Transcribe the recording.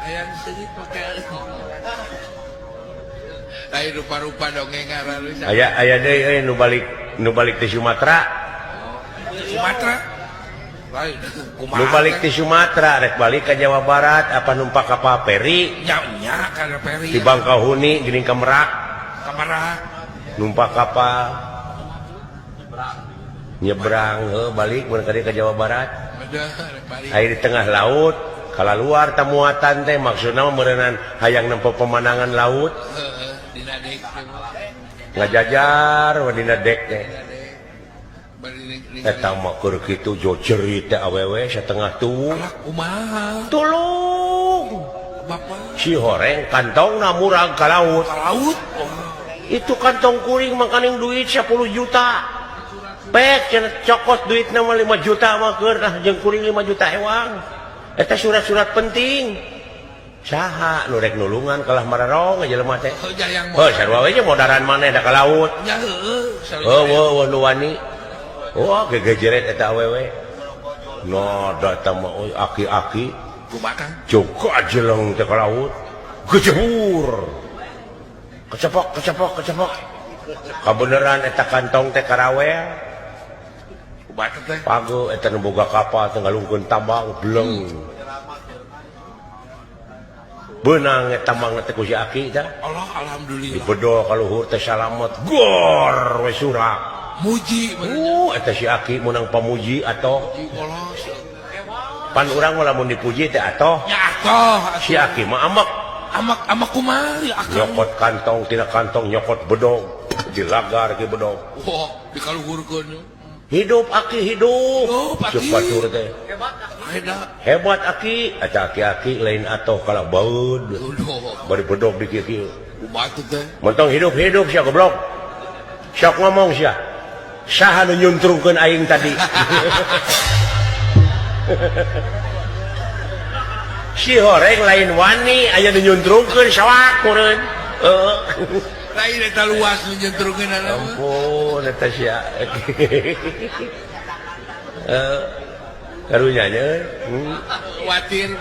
Ayang sedih pakai. Lain rupa-rupa dongeng ngaran. Aya deui nu balik ti Sumatera. Sumatera. Lain Nu balik ti Sumatera rek balik ka Jawa Barat apa numpak kapal feri nya kana feri. di Bangkahuni geuning ka Merak. Kamara. Numpak kapal nyebrang balik mun ka Jawa Barat. Ada rek balik. Aya di tengah laut kala luar tamuatan teh maksudna meureunnan hayang nempo pemandangan laut. Dina dek. Ngajajar dina dek teh. Eta mah keur kitu jo cerit teh awewe satengah tuwuh. Kumaha? Tolong. Bapak. Si horeng kantongna murag ka laut. Ka laut. Itu kantong kuring makaning duit 10 juta. Pek cenah cokot duitna mah 5 juta mah keur jeung kuring 5 juta ewang. Eta surat-surat penting. Saha nu rek nulungan kalah mararong jelema teh. Heuh sarua we modaran maneh da ka laut. Nya heueuh. Heuh nu wani. Wah gegejeret eta awewe. No data mah aki-aki. Kumaha? Juga jeleng teh ka laut. Gejebur. Kecepok. Kabeneran eta kantong teh karawel. Kumaha teh? Page eta nu boga kapal teh ngalungkeun tambang bleng. Beunang eta mangna teh ku si Aki tah. Allah alhamdulillah. Dibedol ka luhur teh salamet. Gor we surak. Muji Eta si Aki menang pamuji atoh. Allah. Pan urang mah lamun dipuji teh atoh. Ya atoh. Si Aki mah amak Amak kumaha ya akang. nyokot kantong tina kantong nyokot bedog dilagar ke bedog. Wah, dikaluhurkeun. Hidup Aki hidup. Aki. Cepatur teh. Hebat Aki. Eta Aki lain atoh kala baud. Bari bedog di kieu. Kumaha teh? Mentong hidup sia goblok. Sok ngomong sia. Saha nu nyuntrungkeun aing tadi. Si horeng lain wani aya nu nyuntrungkeun sawak meureun. Heeh. Lain eta luas nu nyuntrungkeun ana. Ampun eta sia. Karunya nya. Kuatir.